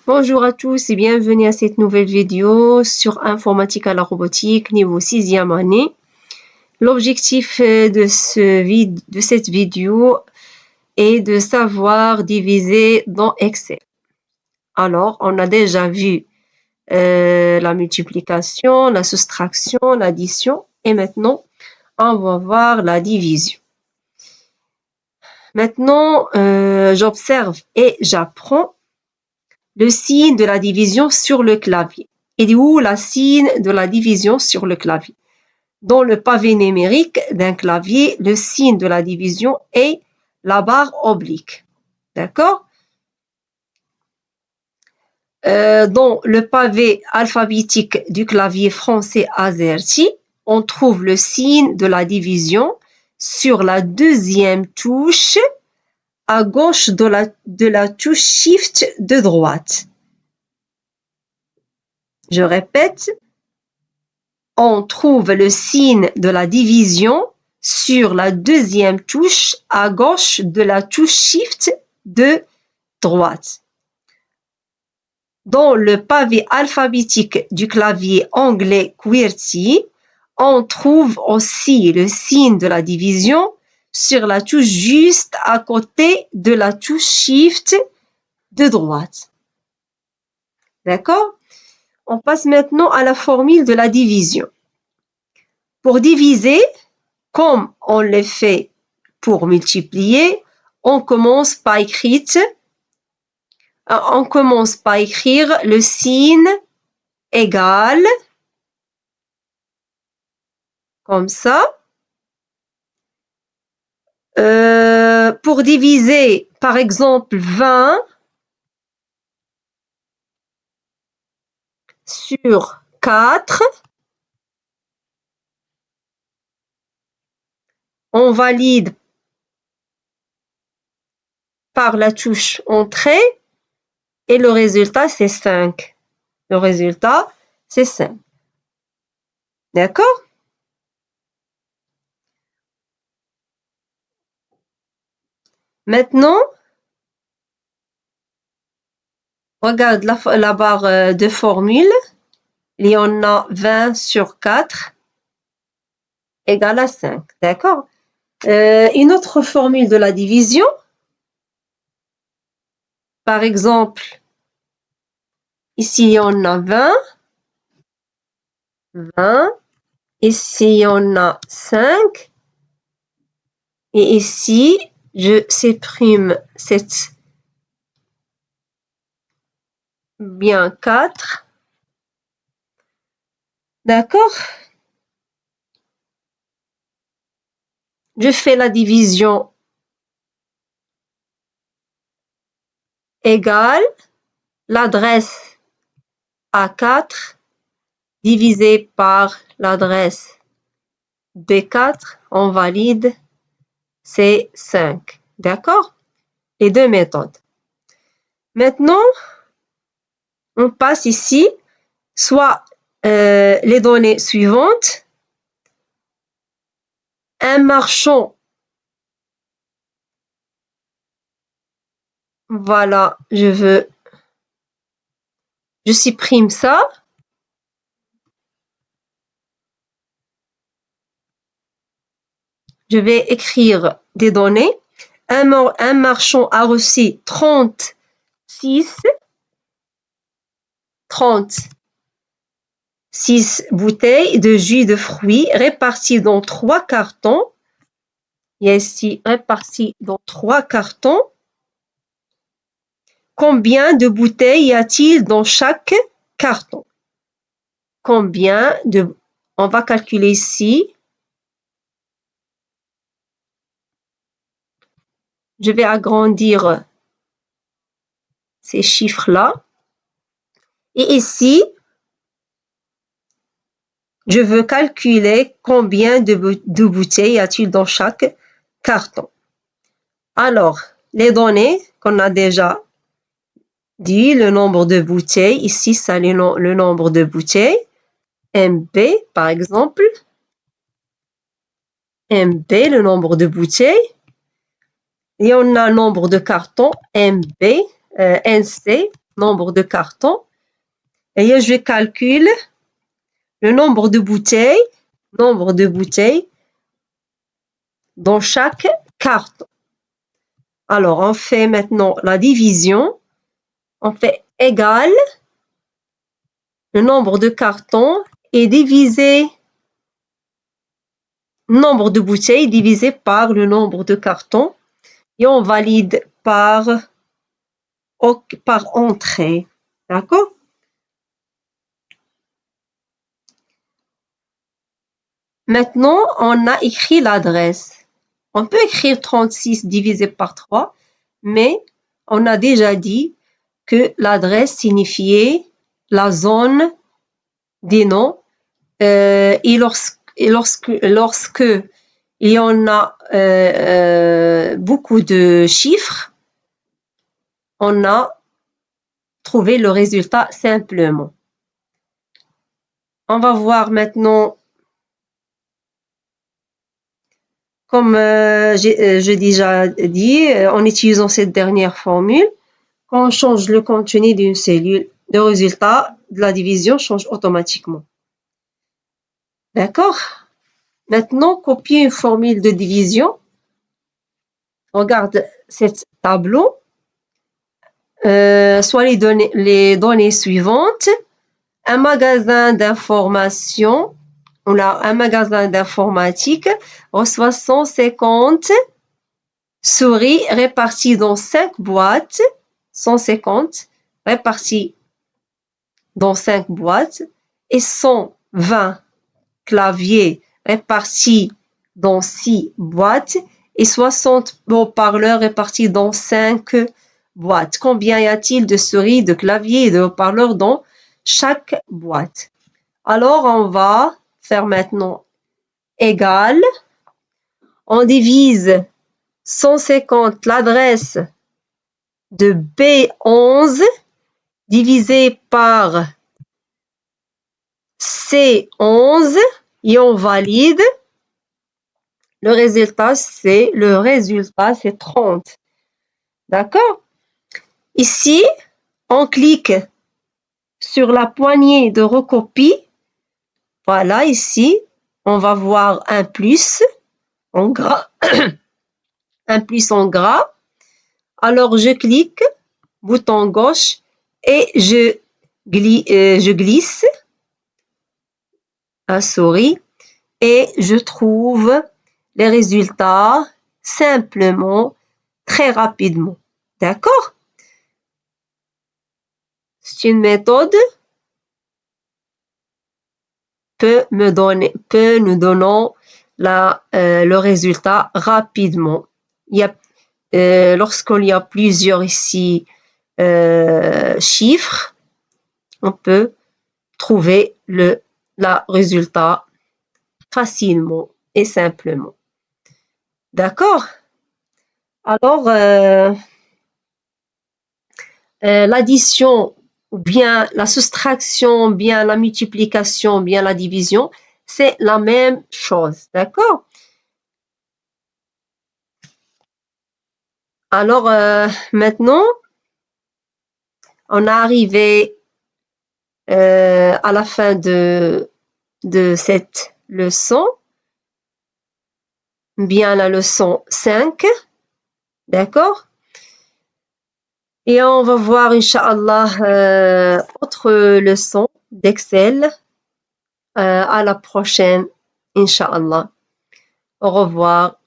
Bonjour à tous et bienvenue à cette nouvelle vidéo sur informatique à la robotique niveau 6e année. L'objectif de cette vidéo est de savoir diviser dans Excel. Alors, on a déjà vu la multiplication, la soustraction, l'addition et maintenant, on va voir la division. Maintenant, j'observe et j'apprends le signe de la division sur le clavier. Et où la signe de la division sur le clavier? Dans le pavé numérique d'un clavier, le signe de la division est la barre oblique. D'accord? Dans le pavé alphabétique du clavier français AZERTY, on trouve le signe de la division sur la deuxième touche à gauche de la touche Shift de droite. Je répète, on trouve le signe de la division sur la deuxième touche à gauche de la touche Shift de droite. Dans le pavé alphabétique du clavier anglais QWERTY, on trouve aussi le signe de la division sur la touche juste à côté de la touche Shift de droite. D'accord? On passe maintenant à la formule de la division. Pour diviser, comme on le fait pour multiplier, on commence par écrire le signe égal, comme ça. Pour diviser, par exemple, 20 sur 4, on valide par la touche Entrée et le résultat, c'est 5. Le résultat, c'est 5. D'accord? Maintenant, regarde la barre de formule. Il y en a 20 sur 4 égale à 5. D'accord? Une autre formule de la division. Par exemple, ici, il y en a 20. 20. Ici, il y en a 5. Et ici, je supprime cette bien 4. D'accord? Je fais la division égale l'adresse A4 divisé par l'adresse B4. On valide, c'est 5. D'accord? Les deux méthodes. Maintenant, on passe ici soit les données suivantes. Un marchand, voilà, je supprime ça. Je vais écrire des données. Un marchand a reçu 36 bouteilles de jus de fruits réparties dans 3 cartons. Il y a ici réparties dans 3 cartons. Combien de bouteilles y a-t-il dans chaque carton? On va calculer ici. Je vais agrandir ces chiffres-là. Et ici, je veux calculer combien de bouteilles y a-t-il dans chaque carton. Alors, les données qu'on a déjà dit, le nombre de bouteilles, ici, ça le nombre de bouteilles. MB, par exemple. MB, le nombre de bouteilles. Et on a le nombre de cartons, NC, nombre de cartons. Et je calcule le nombre de bouteilles dans chaque carton. Alors, on fait maintenant la division. On fait égal le nombre de cartons et divisé nombre de bouteilles divisé par le nombre de cartons et on valide par entrée. D'accord? Maintenant, on a écrit l'adresse. On peut écrire 36 divisé par 3, mais on a déjà dit que l'adresse signifiait la zone des noms. Et lorsque il y en a beaucoup de chiffres, on a trouvé le résultat simplement. On va voir maintenant, comme j'ai déjà dit, en utilisant cette dernière formule, quand on change le contenu d'une cellule, le résultat de la division change automatiquement. D'accord? Maintenant, copier une formule de division. Regarde cet tableau. Soit les données suivantes. Un magasin d'information, on a un magasin d'informatique reçoit 150 souris réparties dans 5 boîtes, 150 réparties dans 5 boîtes et 120 claviers répartis dans 6 boîtes et 60 haut-parleurs répartis dans 5 boîtes. Combien y a-t-il de souris, de claviers et de haut-parleurs dans chaque boîte? Alors, on va faire maintenant égal. On divise 150, l'adresse de B11 divisé par C11 et on valide. Le résultat, c'est 30. D'accord? Ici, on clique sur la poignée de recopie. Voilà, ici, on va voir un plus en gras. Un plus en gras. Alors, je clique, bouton gauche, et je glisse la souris et je trouve les résultats simplement, très rapidement. D'accord? C'est une méthode peut nous donner le résultat rapidement. Lorsqu'il y a plusieurs ici chiffres, on peut trouver le résultat facilement et simplement. D'accord? Alors, l'addition ou bien la soustraction, bien la multiplication, bien la division, c'est la même chose. D'accord? Alors, maintenant, on est arrivé à la fin de cette leçon, bien la leçon 5. D'accord? Et on va voir, Inch'Allah, autre leçon d'Excel. À la prochaine, Inch'Allah. Au revoir.